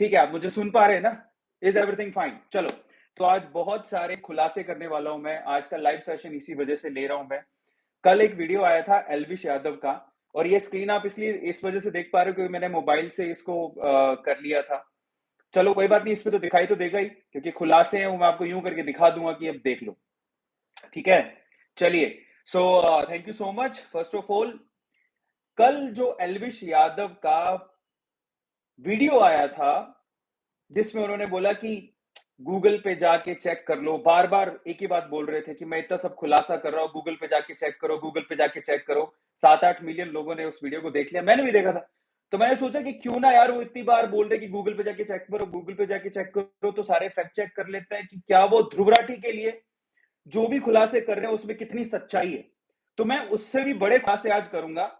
ठीक है, आप मुझे सुन पा रहे हैं ना? Is everything fine? चलो, तो आज बहुत सारे खुलासे करने वाला हूँ मैं, आज का लाइव सेशन इसी वजह से ले रहा हूँ मैं। कल एक वीडियो आया था एल्विश यादव का और ये स्क्रीन आप इसलिए इस वजह से देख पा रहे हो क्योंकि मैंने मोबाइल से इसको कर लिया था। चलो कोई बात नहीं, इस पे तो दिखाई तो देगा ही क्योंकि खुलासे हैं वो मैं आपको यूँ करके दिखा दूँगा कि अब देख लो, ठीक है? चलिए, so thank you so much first of all. कल जो एल्विश यादव का वीडियो आया था जिसमें उन्होंने बोला कि गूगल पे जाके चेक कर लो, बार-बार एक ही बात बोल रहे थे कि मैं इतना सब खुलासा कर रहा हूँ, गूगल पे जाके चेक करो, गूगल पे जाके चेक करो। 7-8 मिलियन लोगों ने उस वीडियो को देख लिया, मैंने भी देखा था। तो मैंने सोचा कि क्यों ना यार वो इतनी बार बोल रहे कि गूगल पे जाके चेक करो, गूगल पे जाके चेक करो, तो सारे फैक्ट चेक कर लेते हैं कि क्या वो ध्रुव राठी के लिए जो भी खुलासे कर रहे हैं उसमें कितनी सच्चाई है। तो मैं उससे भी बड़े खुलासे आज करूँगा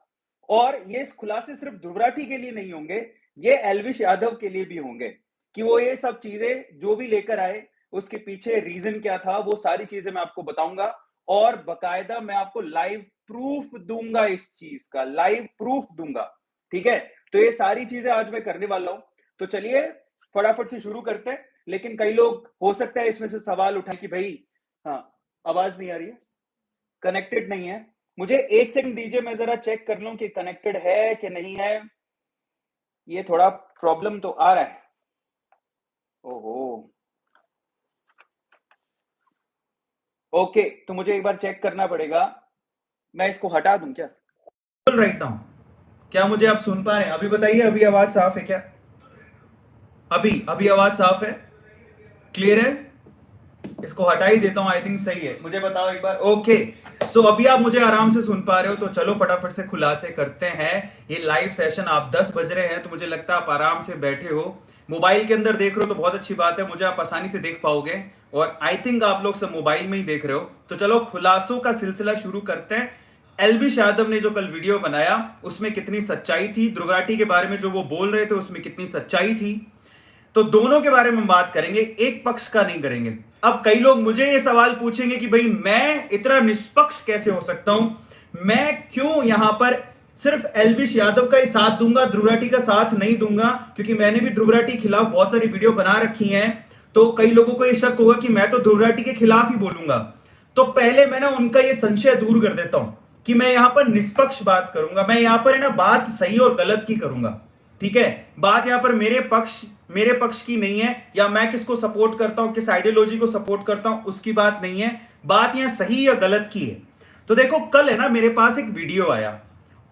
और ये खुलासे सिर्फ ध्रुव राठी के लिए नहीं होंगे, ये एल्विश यादव के लिए भी होंगे कि वो ये सब चीज़ें जो भी लेकर आए, उसके पीछे रीज़न क्या था, वो सारी चीज़ें मैं आपको बताऊँगा और बाकायदा मैं आपको लाइव प्रूफ दूँगा इस चीज़ का, लाइव प्रूफ दूँगा, ठीक है? तो ये सारी चीज़ें आज मैं करने वाला हूँ। तो चलिए फटाफट से शुरू करते हैं, लेकिन कई लोग हो सकता है इसमें से सवाल उठाएँ कि भई हाँ, आवाज़ नहीं आ रही है? कनेक्टेड नहीं है? मुझे 1 सेकंड दीजिए मैं ज़रा चेक कर लूँ कि कनेक्टेड है कि नहीं है? ये थोड़ा प्रॉब्लम तो आ रहा है। ओहो! ओके, तो मुझे एक बार चेक करना पड़ेगा। मैं इसको हटा दूँ क्या? राइट नाउ क्या मुझे आप सुन पा रहे हैं? अभी बताइए, अभी आवाज़ साफ है क्या? अभी आवाज़ साफ है? क्लियर है? इसको हटा ही देता हूं, आई थिंक सही है। मुझे बताओ एक बार। ओके, सो अभी आप मुझे आराम से सुन पा रहे हो तो चलो फटाफट से खुलासे करते हैं। ये लाइव सेशन आप 10 बज रहे हैं तो मुझे लगता है आप आराम से बैठे हो, मोबाइल के अंदर देख रहे हो तो बहुत अच्छी बात है, मुझे आप आसानी से देख पाओगे और आई थिंक आप लोग सब मोबाइल में ही देख रहे हो। तो चलो खुलासों का सिलसिला शुरू करते हैं। एल्विश यादव ने जो कल वीडियो बनाया उसमें कितनी सच्चाई थी, ध्रुव राठी के बारे में जो वो बोल रहे थे उसमें कितनी सच्चाई थी, तो दोनों के बारे में बात करेंगे, एक पक्ष का नहीं करेंगे। अब कई लोग मुझे ये सवाल पूछेंगे कि भाई मैं इतना निष्पक्ष कैसे हो सकता हूं, मैं क्यों यहां पर सिर्फ एल्विश यादव का ही साथ दूंगा, ध्रुव राठी का साथ नहीं दूंगा, क्योंकि मैंने भी ध्रुव राठी के खिलाफ बहुत सारी वीडियो बना रखी हैं। तो कई लोगों को यह शक होगा कि मैं तो ध्रुव राठी के खिलाफ ही बोलूंगा। तो पहले मैं ना उनका यह संशय दूर कर देता हूं कि मैं यहां पर निष्पक्ष बात करूंगा, मैं यहां पर है ना बात सही और गलत की करूंगा, ठीक है? बात यहां पर मेरे पक्ष की नहीं है या मैं किसको सपोर्ट करता हूं, किस आइडियोलॉजी को सपोर्ट करता हूं उसकी बात नहीं है, बात यहां सही या गलत की है। तो देखो कल है ना मेरे पास एक वीडियो आया,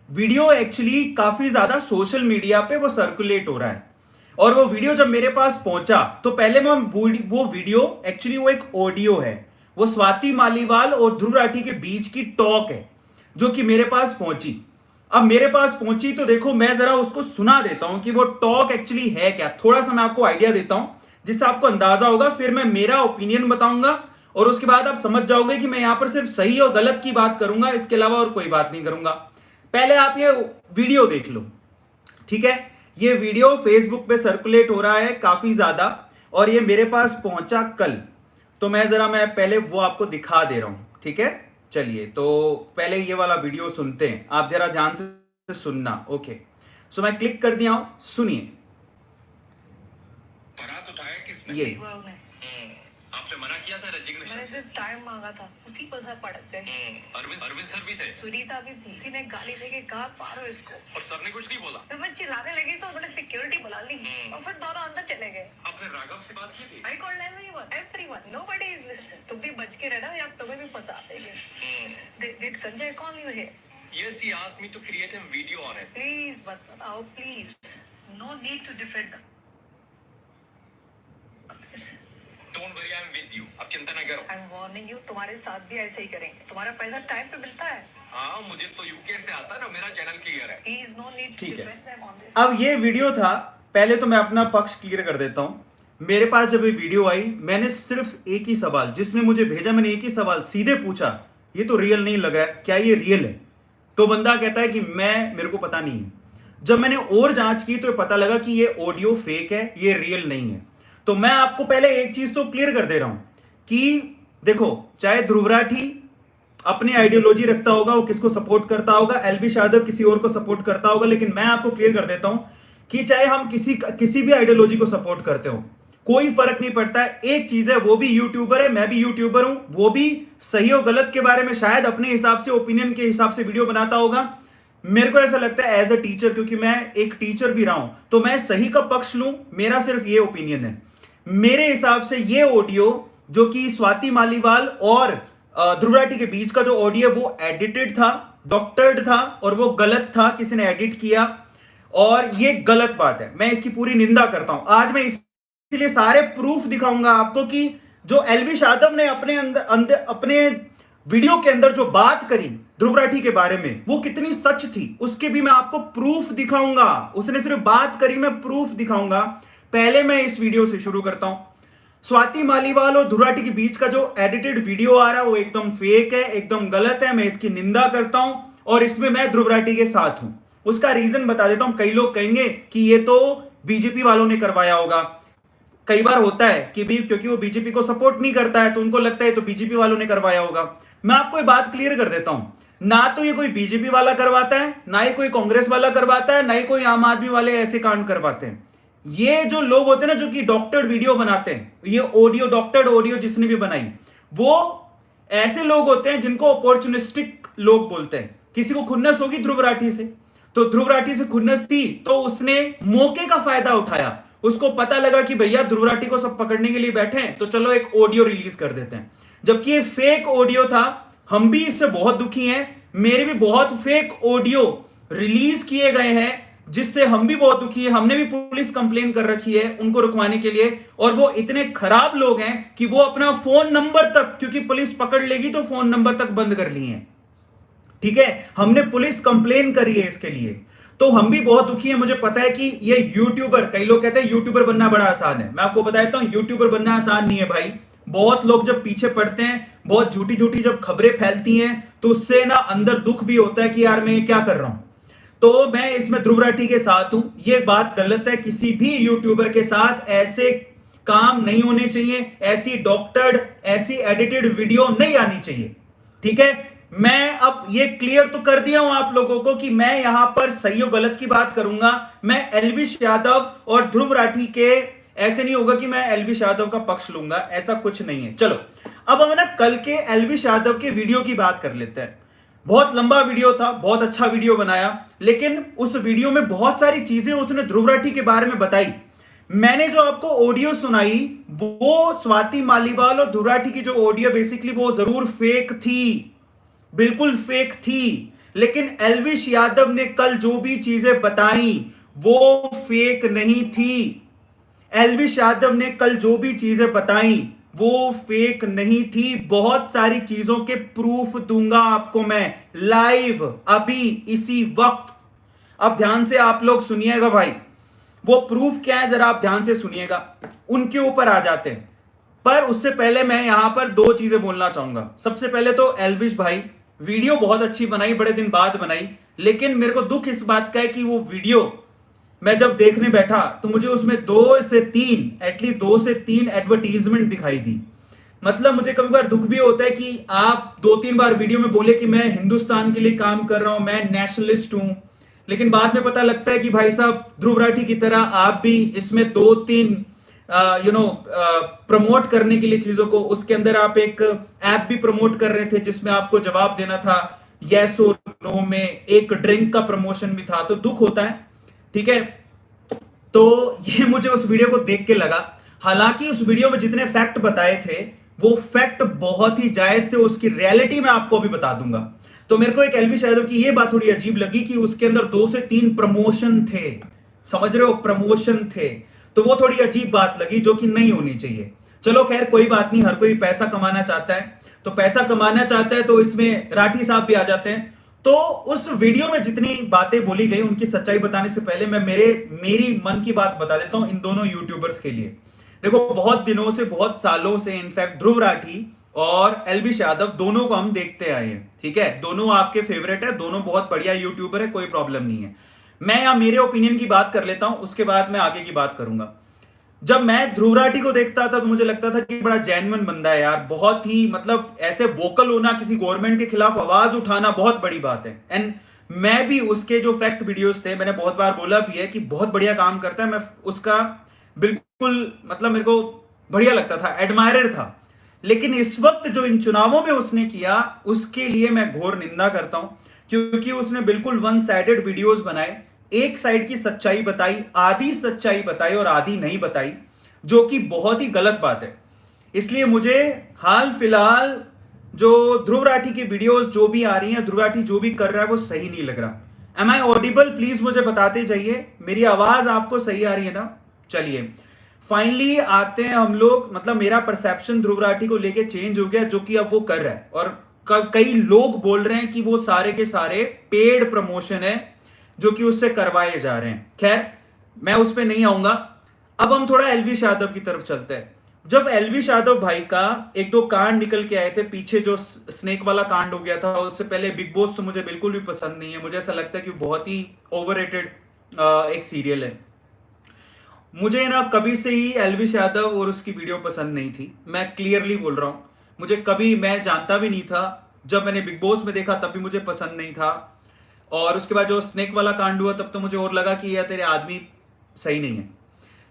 वीडियो एक्चुअली काफी ज्यादा सोशल मीडिया पे वो सर्कुलेट हो रहा है और वो वीडियो जब मेरे पास पहुंचा तो पहले मैं वो वीडियो एक्चुअली वो एक ऑडियो है, वो स्वाति मालीवाल और ध्रुव राठी के बीच की टॉक है जो कि मेरे पास पहुंची। अब मेरे पास पहुंची तो देखो मैं जरा उसको सुना देता हूं कि वो टॉक एक्चुअली है क्या, थोड़ा सा मैं आपको आइडिया देता हूं जिससे आपको अंदाजा होगा, फिर मैं मेरा ओपिनियन बताऊंगा और उसके बाद आप समझ जाओगे कि मैं यहां पर सिर्फ सही और गलत की बात करूंगा, इसके अलावा और कोई बात नहीं करूंगा। पहले आप ये वीडियो देख लो, ठीक है? ये वीडियो फेसबुक पे सर्कुलेट हो रहा है काफी ज्यादा और ये मेरे पास पहुंचा कल, तो मैं पहले वो आपको दिखा दे रहा हूं, ठीक है? चलिए तो पहले ये वाला वीडियो सुनते हैं, आप जरा ध्यान से सुनना। ओके, सो मैं क्लिक कर दिया हूं, सुनिए। बारात उठाया किसने? ये आपने मना किया था रेजिग्नेशन? मैंने सिर्फ टाइम मांगा था, उसी पर सर पड़क गए। अरविंद सर भी थे, सुनीता भी थी, किसी ने गाली देके कहा पारो इसको और सर ने कुछ नहीं बोला। फिर मैं चिल्लाने लगी तो उन्होंने सिक्योरिटी बुला ली और फिर दोनों अंदर चले गए। आपने राघव से बात की थी? I called everyone, nobody is listed. तुम भी बच के रहना या तुम्हें भी फंसा देंगे। Did Sanjay call you here? Yes, he asked me to create a video on it. Please मत बताओ, please. No need to defend them. Don't worry, I'm with you. अब चिंता न करो। I'm warning you, तुम्हारे साथ भी ऐसे ही करेंगे। तुम्हारा पैसा टाइम पे मिलता है? हाँ, मुझे तो यूके से आता है ना, मेरा चैनल क्लियर है। Please, no need to defend them on this. अब ये वीडियो था, पहले तो मैं अपना पक्ष क्लियर कर देता हूं। मेरे पास जब ये वीडियो आई मैंने सिर्फ एक ही सवाल, जिसने मुझे भेजा मैंने एक ही सवाल सीधे पूछा, ये तो रियल नहीं लग रहा है, क्या ये रियल है? तो बंदा कहता है कि मेरे को पता नहीं है। जब मैंने और जांच की तो पता लगा कि ये ऑडियो फेक है, ये रियल नहीं है। तो मैं आपको पहले एक चीज तो क्लियर कर दे रहा हूं कि देखो, चाहे ध्रुव राठी अपनी आइडियोलॉजी रखता होगा, वो किसको सपोर्ट करता होगा, एल्विश यादव किसी और को सपोर्ट करता होगा, लेकिन मैं आपको क्लियर कर देता हूं कि चाहे हम किसी भी आइडियोलॉजी को सपोर्ट करते हो, कोई फर्क नहीं पड़ता है। एक चीज है, वो भी यूट्यूबर है, मैं भी यूट्यूबर हूं, वो भी सही और गलत के बारे में शायद अपने हिसाब से, ओपिनियन के हिसाब से वीडियो बनाता होगा। मेरे को ऐसा लगता है एज अ टीचर, क्योंकि मैं एक टीचर भी रहा हूं, तो मैं सही का पक्ष लूं, मेरा सिर्फ ये ओपिनियन है। मेरे हिसाब से ये ऑडियो जो कि स्वाति मालीवाल और ध्रुव राठी के बीच का जो ऑडियो, वो एडिटेड था, डॉक्टर्ड था, और वो गलत था, किसी ने एडिट किया, और ये गलत बात है। मैं इसकी पूरी निंदा करता हूं। आज मैं इसलिए सारे प्रूफ दिखाऊंगा आपको कि जो एलविश यादव ने अपने वीडियो के अंदर जो बात करी ध्रुव राठी के बारे में, वो कितनी सच थी, उसके भी मैं आपको प्रूफ दिखाऊंगा। उसने सिर्फ बात करी, मैं प्रूफ दिखाऊंगा। पहले मैं इस वीडियो से शुरू करता हूं। स्वाति मालीवाल और ध्रुव राठी के बीच का जो एडिटेड वीडियो आ रहा है, वो एकदम फेक है, एकदम गलत है। मैं इसकी निंदा करता हूं, और इसमें मैं ध्रुव राठी के साथ हूं। उसका रीजन बता देता हूं। कई लोग कहेंगे कि ये तो बीजेपी वालों ने करवाया होगा। कई बार होता है कि भी क्योंकि वो बीजेपी को सपोर्ट नहीं करता है, तो उनको लगता है तो बीजेपी वालों ने करवाया होगा। मैं आपको ये बात क्लियर कर देता हूं, ना तो ये कोई बीजेपी वाला करवाता है, ना ही कोई कांग्रेस वाला करवाता है, ना ही कोई आम आदमी वाले ऐसे कांड करवाते हैं। ये जो लोग होते हैं ना, जो कि डॉक्टर्ड वीडियो बनाते हैं, ये ऑडियो, डॉक्टर्ड ऑडियो जिसने भी बनाई, वो ऐसे लोग होते हैं जिनको अपॉर्चुनिस्टिक लोग बोलते हैं। किसी को खुन्नस होगी ध्रुव राठी से, तो ध्रुव राठी से खुन्नस थी, तो उसने मौके का फायदा उठाया। उसको पता लगा कि भैया ध्रुव राठी को सब पकड़ने के लिए बैठे हैं, तो चलो एक ऑडियो रिलीज कर देते हैं। जबकि ये फेक ऑडियो था। हम भी इससे बहुत दुखी हैं। मेरे भी बहुत फेक ऑडियो रिलीज किए गए हैं, जिससे हम भी बहुत दुखी हैं। हमने भी पुलिस कंप्लेन कर रखी है उनको रुकवाने के लिए, और वो इतने खराब लोग हैं कि वो अपना फोन नंबर तक, क्योंकि पुलिस पकड़ लेगी तो फोन नंबर तक बंद कर लिए हैं। ठीक है, हमने पुलिस कंप्लेन करी है इसके लिए। तो हम भी बहुत दुखी हैं। मुझे पता है कि ये यूट्यूबर, कई लोग कहते हैं यूट्यूबर बनना बड़ा आसान है। मैं आपको बताता हूं, यूट्यूबर बनना आसान नहीं है भाई। बहुत लोग जब पीछे पड़ते हैं, बहुत झूठी झूठी जब खबरें फैलती हैं, तो उससे ना अंदर दुख भी होता है कि यार मैं क्या कर रहा हूं। तो मैं इसमें ध्रुव राठी के साथ हूं। ये बात गलत है। किसी भी यूट्यूबर के साथ ऐसे काम नहीं होने चाहिए, ऐसी डॉक्टर्ड, ऐसी एडिटेड वीडियो नहीं आनी चाहिए। ठीक है, मैं अब ये क्लियर तो कर दिया हूं आप लोगों को कि मैं यहां पर सही और गलत की बात करूंगा। मैं एलविश यादव और ध्रुव राठी के, ऐसे नहीं होगा कि मैं एलविश यादव का पक्ष लूंगा, ऐसा कुछ नहीं है। चलो अब हम ना कल के एलविश यादव के वीडियो की बात कर लेते हैं। बहुत लंबा वीडियो था, बहुत अच्छा वीडियो बनाया, लेकिन उस वीडियो में बहुत सारी चीजें उसने ध्रुव राठी के बारे में बताई। मैंने जो आपको ऑडियो सुनाई, वो स्वाति मालीवाल और ध्रुव राठी की जो ऑडियो, बेसिकली वो जरूर फेक थी, बिल्कुल फेक थी। लेकिन एलविश यादव ने कल जो भी चीजें बताई, वो फेक नहीं थी। एलविश यादव ने कल जो भी चीजें बताई, वो फेक नहीं थी। बहुत सारी चीजों के प्रूफ दूंगा आपको मैं लाइव, अभी इसी वक्त। अब ध्यान से आप लोग सुनिएगा भाई। वो प्रूफ क्या है, जरा आप ध्यान से सुनिएगा, उनके ऊपर आ जाते हैं। पर उससे पहले मैं यहां पर दो चीजें बोलना चाहूंगा। सबसे पहले तो एलविश भाई, वीडियो बहुत अच्छी बनाई, बड़े दिन बाद बनाई, लेकिन मेरे को दुख इस बात का है कि वो वीडियो मैं जब देखने बैठा, तो मुझे उसमें एटलीस्ट 2 से 3 एडवर्टीजमेंट दिखाई दी। मतलब मुझे कभी बार दुख भी होता है कि आप 2-3 बार वीडियो में बोले कि मैं हिंदुस्तान के लिए काम कर रहा हूं, मैं नेशनलिस्ट हूं, लेकिन बाद में पता लगता है कि भाई साहब ध्रुव राठी की तरह आप भी इसमें 2-3 प्रमोट करने के लिए चीजों को, उसके अंदर आप एक ऐप भी प्रमोट कर रहे थे जिसमें आपको जवाब देना था यस और नो में, एक ड्रिंक का प्रमोशन भी था। तो दुख होता है। ठीक है, तो ये मुझे उस वीडियो को देख के लगा। हालांकि उस वीडियो में जितने फैक्ट बताए थे, वो फैक्ट बहुत ही जायज थे। उसकी रियलिटी मैं आपको अभी बता दूंगा। तो मेरे को एक एलविश यादव की ये बात थोड़ी अजीब लगी कि उसके अंदर 2 से 3 प्रमोशन थे। समझ रहे हो, प्रमोशन थे। तो वो थोड़ी अजीब बात लगी, जो कि नहीं होनी चाहिए। चलो खैर कोई बात नहीं, हर कोई पैसा कमाना चाहता है, तो पैसा कमाना चाहता है, तो इसमें राठी साहब भी आ जाते हैं। तो उस वीडियो में जितनी बातें बोली गई, उनकी सच्चाई बताने से पहले मैं मेरी मन की बात बता देता हूं इन दोनों यूट्यूबर्स के लिए। देखो, बहुत दिनों से, बहुत सालों से, इनफैक्ट ध्रुव राठी और एलविश यादव दोनों को हम देखते आए हैं। ठीक है, दोनों आपके फेवरेट है, दोनों बहुत बढ़िया यूट्यूबर है, कोई प्रॉब्लम नहीं है। मैं यहां मेरे ओपिनियन की बात कर लेता हूं, उसके बाद मैं आगे की बात करूंगा। जब मैं ध्रुव राठी को देखता था, तो मुझे लगता था कि बड़ा जेन्युइन बंदा है यार, बहुत ही, मतलब ऐसे वोकल होना, किसी गवर्नमेंट के खिलाफ आवाज उठाना बहुत बड़ी बात है। एंड मैं भी उसके जो फैक्ट वीडियोस थे, मैंने बहुत बार बोला भी है कि बहुत बढ़िया काम करता है, मैं उसका बिल्कुल मतलब मेरे को बढ़िया लगता था, एडमायरर था। लेकिन इस वक्त जो इन चुनावों में उसने किया उसके लिए मैं घोर निंदा करता हूं, क्योंकि उसने बिल्कुल वन साइडेड वीडियोस बनाए, एक साइड की सच्चाई बताई, आधी सच्चाई बताई और आधी नहीं बताई, जो कि बहुत ही गलत बात है। इसलिए मुझे हाल फिलहाल जो ध्रुव राठी की वीडियोस जो भी आ रही हैं, ध्रुव राठी जो भी कर रहा है वो सही नहीं लग रहा। M I audible? प्लीज मुझे बताते जाइए, मेरी आवाज आपको सही आ रही है ना? चलिए, फाइनली आते हैं हम लोग, मतलब मेरा परसेप्शन ध्रुव राठी को लेके चेंज हो गया, जो कि अब वो कर रहा है। और कई लोग बोल रहे हैं कि वो सारे के सारे पेड प्रमोशन है जो कि उससे करवाए जा रहे हैं। खैर, मैं उस पर नहीं आऊंगा। अब हम थोड़ा एलविश यादव की तरफ चलते हैं। जब एलविश यादव भाई का एक दो कांड निकल के आए थे पीछे, जो स्नेक वाला कांड हो गया था, उससे पहले बिग बॉस तो मुझे बिल्कुल भी पसंद नहीं है। मुझे ऐसा लगता है कि बहुत ही ओवररेटेड एक सीरियल है। मुझे ना कभी से ही एलविश यादव और उसकी वीडियो पसंद नहीं थी, मैं क्लियरली बोल रहा हूं। मुझे कभी, मैं जानता भी नहीं था, जब मैंने बिग बॉस में देखा तब भी मुझे पसंद नहीं था। और उसके बाद जो स्नेक वाला कांड हुआ तब तो मुझे और लगा कि यार तेरे आदमी सही नहीं है।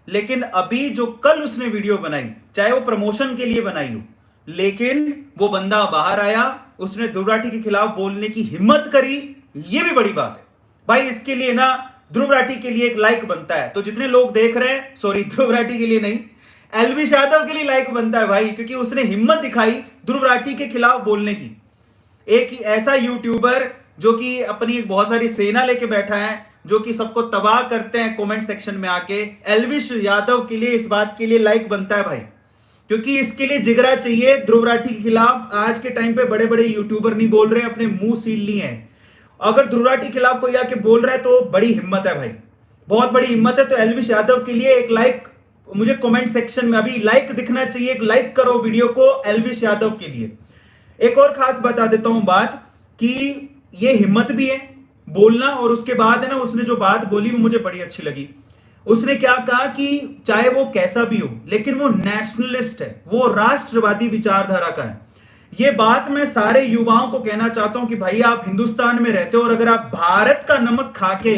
लेकिन अभी जो कल उसने वीडियो बनाई, चाहे वो प्रमोशन के लिए बनाई हो, लेकिन वो बंदा बाहर आया, उसने ध्रुव राठी के खिलाफ बोलने की हिम्मत करी, ये भी बड़ी बात है भाई। इसके लिए ना ध्रुव राठी के लिए एक लाइक बनता है। तो जितने लोग देख रहे हैं, सॉरी ध्रुव राठी के लिए नहीं, एलविश यादव के लिए लाइक बनता है भाई, क्योंकि उसने हिम्मत दिखाई ध्रुव राठी के खिलाफ बोलने की। एक ऐसा यूट्यूबर जो कि अपनी बहुत सारी सेना लेके बैठा है, जो कि सबको तबाह करते हैं कमेंट सेक्शन में आके, एलविश यादव के लिए इस बात के लिए लाइक बनता है भाई, क्योंकि इसके लिए जिगरा चाहिए। ध्रुव राठी के खिलाफ आज के टाइम पे बड़े बड़े यूट्यूबर नहीं बोल रहे, अपने मुंह सील लिए हैं। अगर ध्रुव राठी के खिलाफ कोई आके बोल रहा है तो बड़ी हिम्मत है भाई, बहुत बड़ी हिम्मत है। तो एलविश यादव के लिए एक लाइक, मुझे कमेंट सेक्शन में अभी लाइक दिखना चाहिए, एक लाइक करो वीडियो को एलविश यादव के लिए। एक और खास बता देता हूं बात, कि ये हिम्मत भी है बोलना, और उसके बाद है ना, उसने जो बात बोली वो मुझे बड़ी अच्छी लगी। उसने क्या कहा कि चाहे वो कैसा भी हो, लेकिन वो नेशनलिस्ट है, वो राष्ट्रवादी विचारधारा का है। ये बात मैं सारे युवाओं को कहना चाहता हूं कि भाई आप हिंदुस्तान में रहते हो, और अगर आप भारत का नमक खाके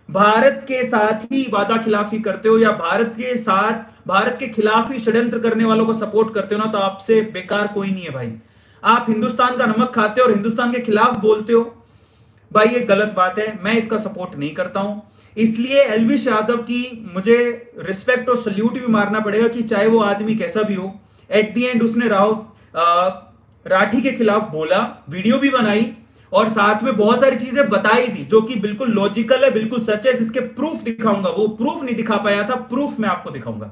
भारत के साथ ही वादा खिलाफी करते हो, या भारत के साथ, भारत के खिलाफ ही षड्यंत्र करने वालों को सपोर्ट करते हो ना, तो आपसे बेकार कोई नहीं है भाई। आप हिंदुस्तान का नमक खाते हो और हिंदुस्तान के खिलाफ बोलते हो, भाई ये गलत बात है, मैं इसका सपोर्ट नहीं करता हूं। इसलिए एलविश यादव की मुझे रिस्पेक्ट और सल्यूट भी मारना पड़ेगा, कि चाहे वो आदमी कैसा भी हो, एट दी एंड उसने राठी के खिलाफ बोला, वीडियो भी बनाई, और साथ में बहुत सारी चीजें बताई भी, जो कि बिल्कुल लॉजिकल है, बिल्कुल सच है, जिसके प्रूफ दिखाऊंगा। वो प्रूफ नहीं दिखा पाया था, प्रूफ मैं आपको दिखाऊंगा,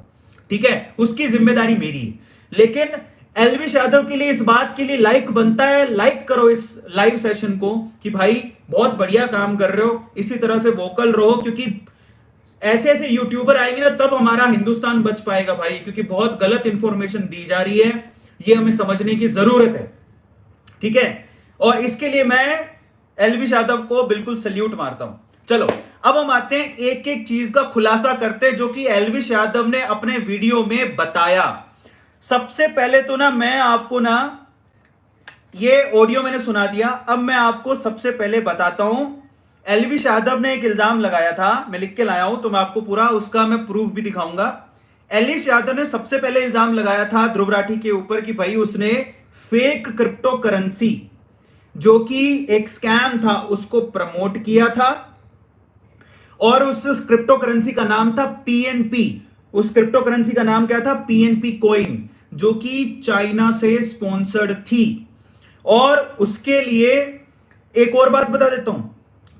ठीक है? उसकी जिम्मेदारी मेरी है। लेकिन एलविश यादव के लिए इस बात के लिए लाइक बनता है, लाइक करो इस लाइव सेशन को, कि भाई बहुत बढ़िया काम कर रहे हो, इसी तरह से वोकल रहो, क्योंकि ऐसे ऐसे यूट्यूबर आएंगे ना तब हमारा हिंदुस्तान बच पाएगा भाई, क्योंकि बहुत गलत इंफॉर्मेशन दी जा रही है, ये हमें समझने की जरूरत है, ठीक है? और इसके लिए मैं एलविश यादव को बिल्कुल सल्यूट मारता हूं। चलो, अब हम आते हैं एक एक चीज का खुलासा करते हैं, जो कि एलविश यादव ने अपने वीडियो में बताया। सबसे पहले तो ना मैं आपको ना, ये ऑडियो मैंने सुना दिया, अब मैं आपको सबसे पहले बताता हूं। एलविश यादव ने एक इल्जाम लगाया था, मैं लिख के लाया हूं, तो मैं आपको पूरा उसका मैं प्रूफ भी दिखाऊंगा। एलविश यादव ने सबसे पहले इल्जाम लगाया था ध्रुव राठी के ऊपर, कि भाई उसने फेक क्रिप्टो करेंसी, जो कि एक स्कैम था, उसको प्रमोट किया था। और उस क्रिप्टो करेंसी का नाम था पीएनपी। उस क्रिप्टो करेंसी का नाम क्या था? पीएनपी कॉइन, जो कि चाइना से स्पॉन्सर्ड थी। और उसके लिए एक और बात बता देता हूं,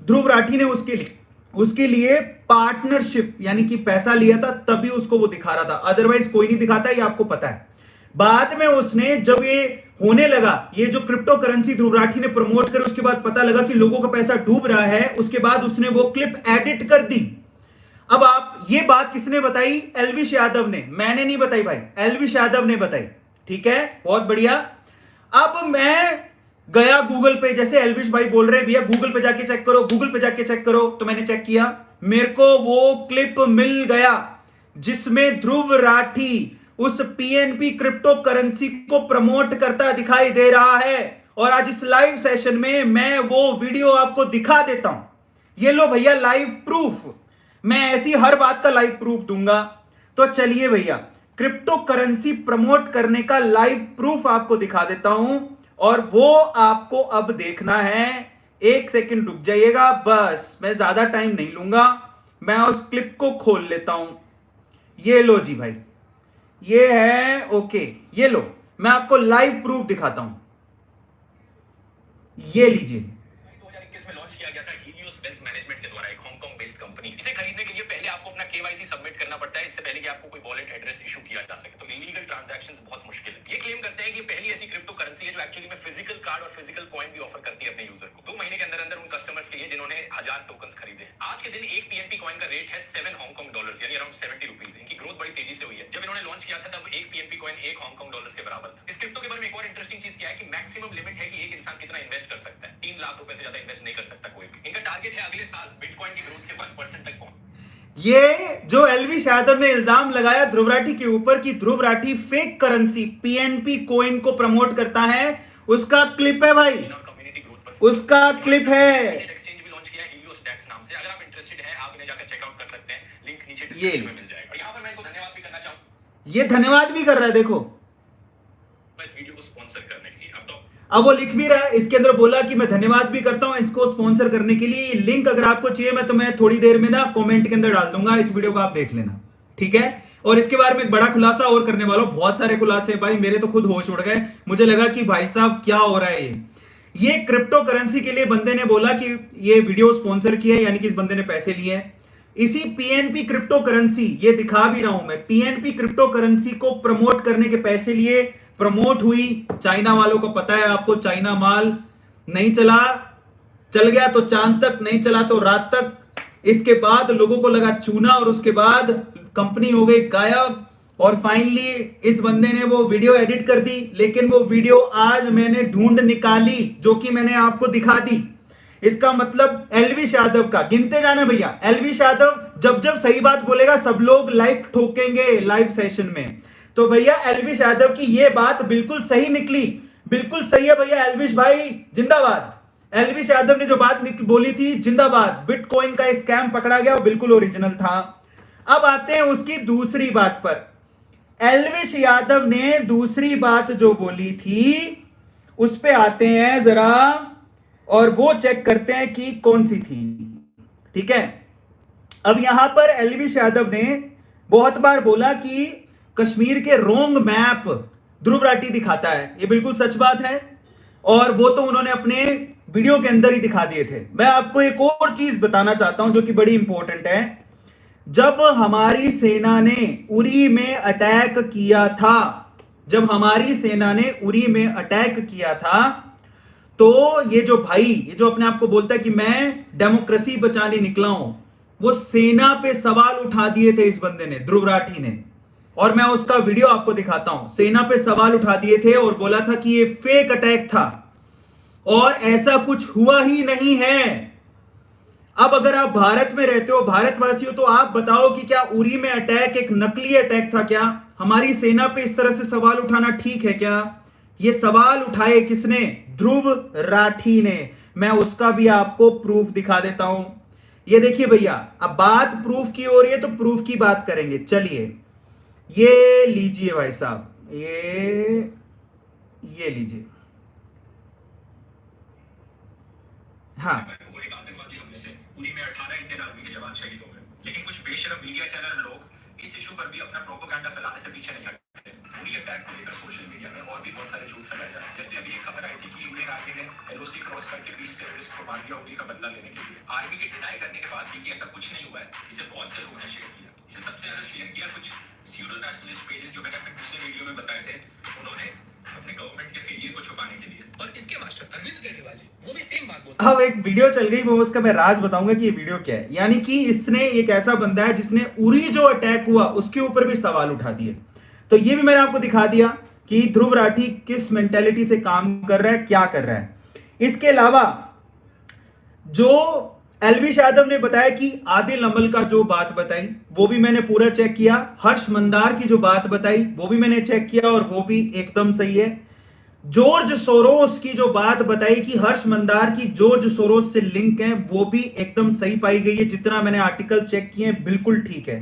ध्रुव राठी ने उसके लिए पार्टनरशिप यानी कि पैसा लिया था, तभी उसको वो दिखा रहा था, अदरवाइज कोई नहीं दिखाता, ये आपको पता है। बाद में उसने, जब ये होने लगा, ये जो क्रिप्टो करेंसी ध्रुव राठी ने प्रमोट कर, उसके बाद पता लगा कि लोगों का पैसा डूब रहा है, उसके बाद उसने वो क्लिप एडिट कर दी। अब आप, ये बात किसने बताई? एलविश यादव ने, मैंने नहीं बताई भाई, एलविश यादव ने बताई, ठीक है? बहुत बढ़िया। अब मैं गया गूगल पे, जैसे एलविश भाई बोल रहे भैया गूगल पे जाके चेक करो, गूगल पे जाके चेक करो, तो मैंने चेक किया, मेरे को वो क्लिप मिल गया जिसमें ध्रुव राठी उस पीएनपी क्रिप्टो करेंसी को प्रमोट करता दिखाई दे रहा है। और आज इस लाइव सेशन में मैं वो वीडियो आपको दिखा देता हूं। ये लो भैया लाइव प्रूफ, मैं ऐसी हर बात का लाइव प्रूफ दूंगा। तो चलिए भैया क्रिप्टो करेंसी प्रमोट करने का लाइव प्रूफ आपको दिखा देता हूं, और वो आपको अब देखना है। एक सेकंड रुक जाइएगा बस, मैं ज्यादा टाइम नहीं लूंगा। मैं उस क्लिप को खोल लेता हूं। ये लो जी भाई, ये है ओके। ये लो मैं आपको लाइव प्रूफ दिखाता हूं, ये लीजिए। 2021 में लॉन्च किया गया था हीलियोस वेल्थ मैनेजमेंट के द्वारा, एक हांगकांग बेस्ड कंपनी। इसे खरीदने के लिए पहले आपको अपना केवाईसी सबमिट करना पड़ता है, इससे पहले कि आपको कोई वॉलेट एड्रेस इशू किया जा सके। तो इलीगल ट्रांजैक्शंस बहुत मुश्किल है। ये क्लेम करते हैं कि पहली ऐसी क्रिप्टो करेंसी है जो एक्चुअली में फिजिकल कार्ड और फिजिकल कॉइन भी ऑफर करती है अपने यूजर को 2 महीने के अंदर अंदर उन कस्टमर्स के लिए जिन्होंने 1000 टोकन्स खरीदे। आज के दिन एक पीएनपी कॉइन का रेट है 7 हांगकांग डॉलर्स, यानी अराउंड 70 रुपीस। इनकी ग्रोथ बड़ी तेजी से हुई है। जब इन्होंने लॉन्च किया था तब एक पीएनपी कॉइन 1 हांगकांग डॉलर्स के बराबर था। इस क्रिप्टो के बारे में एक और इंटरेस्टिंग चीज क्या है कि मैक्सिमम लिमिट है कि एक इंसान कितना इन्वेस्ट कर सकता है। 3 लाख रुपए से ज्यादा इन्वेस्ट नहीं कर सकता कोई भी। इनका टारगेट है अगले साल बिटकॉइन की ग्रोथ के 1% तक पहुंच। ये जो एलवी यादव ने इल्जाम लगाया ध्रुव राठी के ऊपर कि Dhruv Rathee fake currency PNP coin को प्रमोट करता है, उसका क्लिप है भाई, उसका क्लिप है। एक्सचेंज भी लॉन्च किया है हीलियोस डेक्स नाम से। अगर आप इंटरेस्टेड हैं आप इन्हें जाकर चेकआउट कर सकते हैं, लिंक नीचे डिस्क्रिप्शन में मिल जाएगा। और यहां पर मैं इनको धन्यवाद भी करना चाहूंगा, ये धन्यवाद भी कर रहा है देखो इस वीडियो को स्पॉन्सर करने के लिए। अब वो लिख भी रहा है, इसके अंदर बोला कि मैं धन्यवाद भी करता हूं इसको स्पॉन्सर करने के लिए। लिंक अगर आपको चाहिए मैं तुम्हें थोड़ी देर में ना कमेंट के अंदर डाल दूंगा, इस वीडियो को आप देख लेना, ठीक है। और इसके बारे में एक बड़ा खुलासा और करने वाला हूं, बहुत सारे खुलासे भाई, मेरे तो खुद होश उड़ गए। मुझे लगा कि भाई साहब क्या हो रहा है। ये क्रिप्टो करेंसी के लिए बंदे ने बोला कि ये वीडियो स्पॉन्सर किया है, यानी कि इस बंदे ने पैसे लिए हैं। इसी पीएनपी क्रिप्टो करेंसी, ये दिखा भी रहा हूं मैं, पीएनपी क्रिप्टो करेंसी को प्रमोट करने के पैसे लिए प्रमोट हुई। चाइना वालों को पता है आपको, चाइना माल नहीं चला, चल गया तो चांद तक, नहीं चला तो रात तक। इसके बाद लोगों को लगा चूना और उसके बाद कंपनी हो गई गायब। और फाइनली इस बंदे ने वो वीडियो एडिट कर दी, लेकिन वो वीडियो आज मैंने ढूंढ निकाली जो कि मैंने आपको दिखा दी। इसका मतलब एलविश यादव का, गिनते जाना भैया, एलविश यादव जब जब सही बात बोलेगा सब लोग लाइक ठोकेंगे लाइव सेशन में। तो भैया एलविश यादव की ये बात बिल्कुल सही निकली, बिल्कुल सही है भैया। एलविश भाई जिंदाबाद। एलविश यादव ने जो बात बोली थी जिंदाबाद। बिटकॉइन का स्कैम पकड़ा गया, वो बिल्कुल ओरिजिनल था। अब आते हैं उसकी दूसरी बात पर। एलविश यादव ने दूसरी बात जो बोली थी उस पे आते हैं जरा, और वो चेक करते हैं कि कौन सी थी, ठीक है। अब यहां पर एलविश यादव ने बहुत बार बोला कि कश्मीर के रोंग मैप ध्रुव राठी दिखाता है, ये बिल्कुल सच बात है, और वो तो उन्होंने अपने वीडियो के अंदर ही दिखा दिए थे। मैं आपको एक और चीज बताना चाहता हूं जो कि बड़ी इंपॉर्टेंट है। जब हमारी सेना ने उरी में अटैक किया था, जब हमारी सेना ने उरी में अटैक किया था, तो ये जो भाई, ये जो अपने आप को बोलता है कि मैं डेमोक्रेसी बचाने निकला हूं, वो सेना पे सवाल उठा दिए थे इस बंदे ने, ध्रुव राठी ने। और मैं उसका वीडियो आपको दिखाता हूं। सेना पे सवाल उठा दिए थे और बोला था कि ये फेक अटैक था और ऐसा कुछ हुआ ही नहीं है। अब अगर आप भारत में रहते हो, भारतवासी हो, तो आप बताओ कि क्या उरी में अटैक एक नकली अटैक था क्या? हमारी सेना पे इस तरह से सवाल उठाना ठीक है क्या? ये सवाल उठाए किसने? ध्रुव राठी ने। मैं उसका भी आपको प्रूफ दिखा देता हूं। ये देखिए भैया, अब बात प्रूफ की हो रही है तो प्रूफ की बात करेंगे। चलिए ये लीजिए भाई साहब, ये लीजिए। हाँ, आतंकवादी हमले से उरी में 18 इंडियन आर्मी के जवान शहीद हो गए, लेकिन कुछ बेशरम मीडिया चैनल लोग इस इशू पर भी अपना प्रोपेगेंडा फैलाने से पीछे नहीं हटे। उरी अटैक को लेकर सोशल मीडिया में और भी बहुत सारे झूठ फैलाए जा रहे हैं। जैसे अभी एक खबर आई थी कि इंडियन आर्मी ने एलओसी क्रॉस करके 20 टेररिस्ट को मार दिया उरी का बदला लेने के लिए। आर्मी के डिनाई करने के बाद भी कि ऐसा कुछ नहीं हुआ है, इसे बहुत से लोगों ने शेयर किया। इसे सबसे ज्यादा शेयर किया कुछ स्यूडो नेशनलिस्ट पेजेस जो मैंने अपने पिछले वीडियो में बताए थे, उन्होंने अपने गवर्नमेंट के फेलियर को छुपाने के लिए। और इसके मास्टर अरविंद केजरीवाल जी वो भी सेम बात बोलते हैं। अब एक वीडियो चल गई, वो उसका मैं राज बताऊंगा कि ये वीडियो क्या है। यानी कि इसने, एक ऐसा बंदा है जिसने उरी जो अटैक हुआ उसके ऊपर भी सवाल उठा दिए। तो ये भी मैंने आपको दिखा दिया कि ध्रुव राठी किस मेंटेलिटी से काम कर रहा है, क्या कर रहा है। इसके अलावा जो एलविश यादव ने बताया कि आदिल अमल का जो बात बताई वो भी मैंने पूरा चेक किया। हर्ष मंदार की जो बात बताई वो भी मैंने चेक किया और वो भी एकदम सही है। जॉर्ज सोरोस की जो बात बताई कि हर्ष मंदार की जॉर्ज सोरोस से लिंक है, वो भी एकदम सही पाई गई है। जितना मैंने आर्टिकल चेक किए हैं बिल्कुल ठीक है।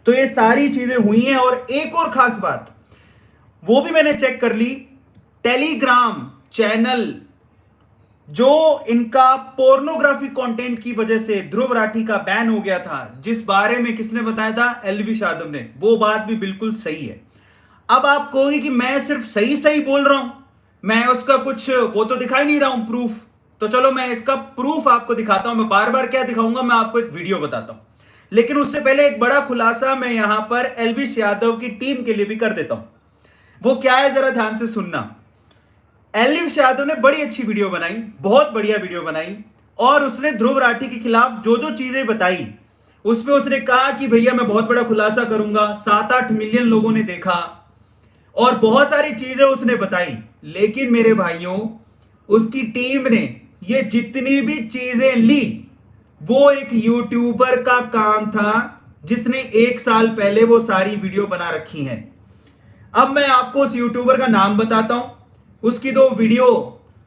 तो ये सारी चीजें हुई हैं। और एक और खास बात वो भी मैंने चेक कर ली, टेलीग्राम चैनल जो इनका पोर्नोग्राफी कंटेंट की वजह से ध्रुव राठी का बैन हो गया था, जिस बारे में किसने बताया था, एलविश यादव ने, वो बात भी बिल्कुल सही है। अब आप कहोगे कि मैं सिर्फ सही सही बोल रहा हूं, मैं उसका कुछ वो तो दिखा ही नहीं रहा हूं प्रूफ। तो चलो मैं इसका प्रूफ आपको दिखाता हूं। मैं बार बार क्या दिखाऊंगा, मैं आपको एक वीडियो बताता हूं। लेकिन उससे पहले एक बड़ा खुलासा मैं यहां पर एलविश यादव की टीम के लिए भी कर देता हूं। वो क्या है, जरा ध्यान से सुनना। एलविश यादव ने बड़ी अच्छी वीडियो बनाई, बहुत बढ़िया वीडियो बनाई। और उसने ध्रुव राठी के खिलाफ जो जो चीजें बताई, उसमें उसने कहा कि भैया मैं बहुत बड़ा खुलासा करूंगा, 7-8 मिलियन लोगों ने देखा, और बहुत सारी चीजें उसने बताई। लेकिन मेरे भाइयों, उसकी टीम ने ये जितनी भी चीजें ली, वो एक यूट्यूबर का काम था जिसने 1 साल पहले वो सारी वीडियो बना रखी हैं। अब मैं आपको उस यूट्यूबर का नाम बताता हूं, उसकी 2 वीडियो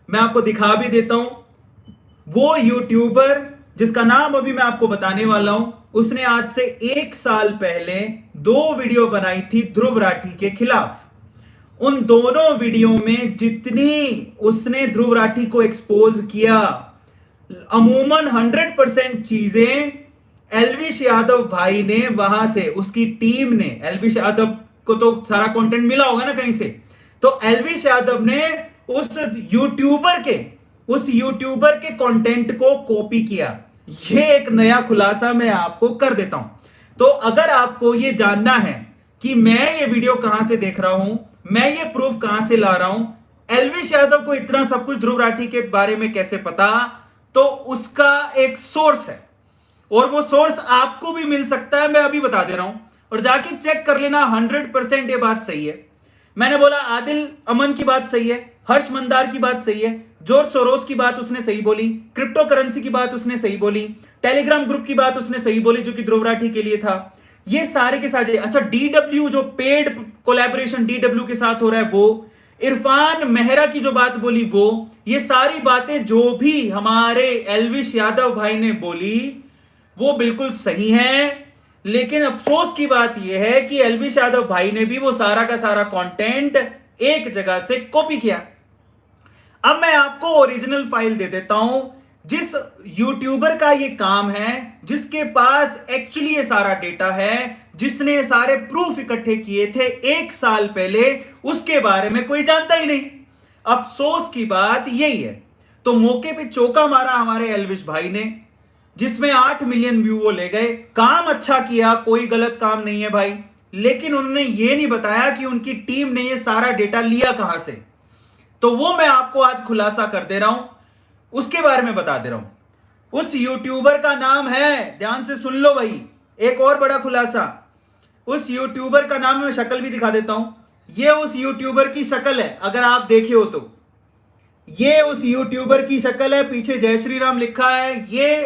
मैं आपको दिखा भी देता हूं। वो यूट्यूबर जिसका नाम अभी मैं आपको बताने वाला हूं, उसने आज से 1 साल पहले 2 वीडियो बनाई थी ध्रुव राठी के खिलाफ। उन दोनों वीडियो में जितनी उसने ध्रुव राठी को एक्सपोज किया, अमूमन 100% चीजें एलविश यादव भाई ने वहां से, उसकी टीम ने, एलविश यादव को तो सारा कंटेंट मिला होगा ना कहीं से, तो एलविश यादव ने उस यूट्यूबर के कंटेंट को कॉपी किया। ये एक नया खुलासा मैं आपको कर देता हूं। तो अगर आपको ये जानना है कि मैं ये वीडियो कहां से देख रहा हूं, मैं ये प्रूफ कहां से ला रहा हूं, एलविश यादव को इतना सब कुछ ध्रुव राठी के बारे में कैसे पता, तो उसका एक सोर्स है। और वो सोर्स आपको भी मिल सकता है, मैं अभी बता दे रहा हूं। और जाके चेक कर लेना, 100% ये बात सही है। मैंने बोला आदिल अमन की बात सही है, हर्ष मंदार की बात सही है, जॉर्ज सोरोस की बात उसने सही बोली, क्रिप्टो करेंसी की बात उसने सही बोली, टेलीग्राम ग्रुप की बात उसने सही बोली जो कि ध्रुव राठी के लिए था। ये सारे के सारे, अच्छा डीडब्ल्यू जो पेड कोलैबोरेशन डीडब्ल्यू के साथ हो रहा है वो, इरफान मेहरा की जो बात बोली वो, ये सारी बातें जो भी हमारे एलविश यादव भाई ने बोली वो बिल्कुल सही है। लेकिन अफसोस की बात यह है कि एलविश यादव भाई ने भी वो सारा का सारा कंटेंट एक जगह से कॉपी किया। अब मैं आपको ओरिजिनल फाइल दे देता हूं, जिस यूट्यूबर का ये काम है, जिसके पास एक्चुअली ये सारा डेटा है, जिसने सारे प्रूफ इकट्ठे किए थे 1 साल पहले, उसके बारे में कोई जानता ही नहीं। अफसोस की बात यही है। तो मौके पे चौका मारा हमारे एलविश भाई ने, जिसमें 8 मिलियन व्यू वो ले गए। काम अच्छा किया, कोई गलत काम नहीं है भाई। लेकिन उन्होंने ये नहीं बताया कि उनकी टीम ने ये सारा डेटा लिया कहां से। तो वो मैं आपको आज खुलासा कर दे रहा हूं, उसके बारे में बता दे रहा हूं। उस यूट्यूबर का नाम है, ध्यान से सुन लो भाई, एक और बड़ा खुलासा। उस यूट्यूबर का नाम, मैं शक्ल भी दिखा देता हूं। ये उस यूट्यूबर की शक्ल है, अगर आप देखे हो तो ये उस यूट्यूबर की शक्ल है, पीछे जय श्री राम लिखा है। ये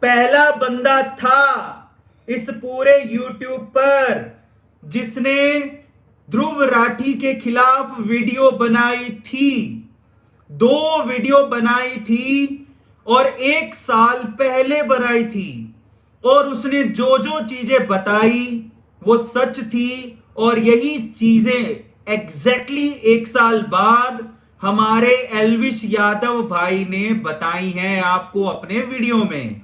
पहला बंदा था इस पूरे यूट्यूब पर जिसने ध्रुव राठी के खिलाफ वीडियो बनाई थी। 2 वीडियो बनाई थी और 1 साल पहले बनाई थी। और उसने जो जो चीजें बताई वो सच थी। और यही चीजें एग्जैक्टली 1 साल बाद हमारे एलविश यादव भाई ने बताई हैं आपको अपने वीडियो में।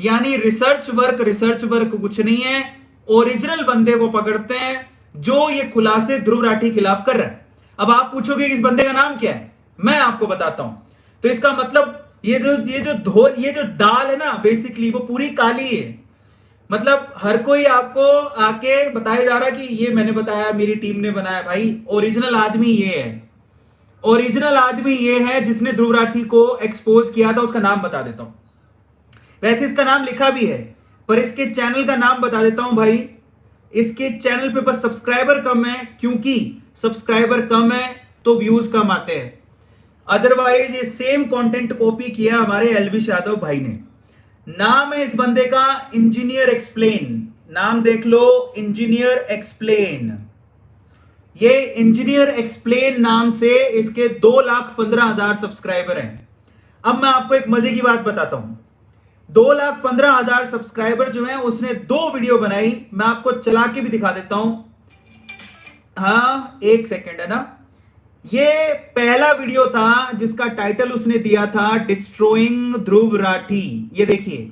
यानी रिसर्च वर्क कुछ नहीं है, ओरिजिनल बंदे को पकड़ते हैं जो ये खुलासे ध्रुव राठी खिलाफ कर रहा है। अब आप पूछोगे कि इस बंदे का नाम क्या है, मैं आपको बताता हूं। तो इसका मतलब ये जो दाल है ना, बेसिकली वो पूरी काली है। मतलब हर कोई आपको आके बताया जा रहा कि ये मैंने बताया, मेरी टीम ने बनाया। भाई ओरिजिनल आदमी ये है, ओरिजिनल आदमी ये है जिसने ध्रुव राठी को एक्सपोज किया था। उसका नाम बता देता हूं, वैसे इसका नाम लिखा भी है पर इसके चैनल का नाम बता देता हूं भाई। इसके चैनल पे बस सब्सक्राइबर कम है, क्योंकि सब्सक्राइबर कम है तो व्यूज कम आते हैं। अदरवाइज ये सेम कंटेंट कॉपी किया हमारे एलविश यादव भाई ने। नाम है इस बंदे का इंजीनियर एक्सप्लेन, नाम देख लो, इंजीनियर एक्सप्लेन। ये इंजीनियर एक्सप्लेन नाम से इसके 2,15,000 सब्सक्राइबर हैं। अब मैं आपको एक मजे की बात बताता हूं। 2,15,000 सब्सक्राइबर जो हैं, उसने 2 वीडियो बनाई। मैं आपको चला के भी दिखा देता हूं। हाँ, एक सेकेंड है ना। ये पहला वीडियो था जिसका टाइटल उसने दिया था डिस्ट्रोइंग ध्रुव राठी। ये देखिए,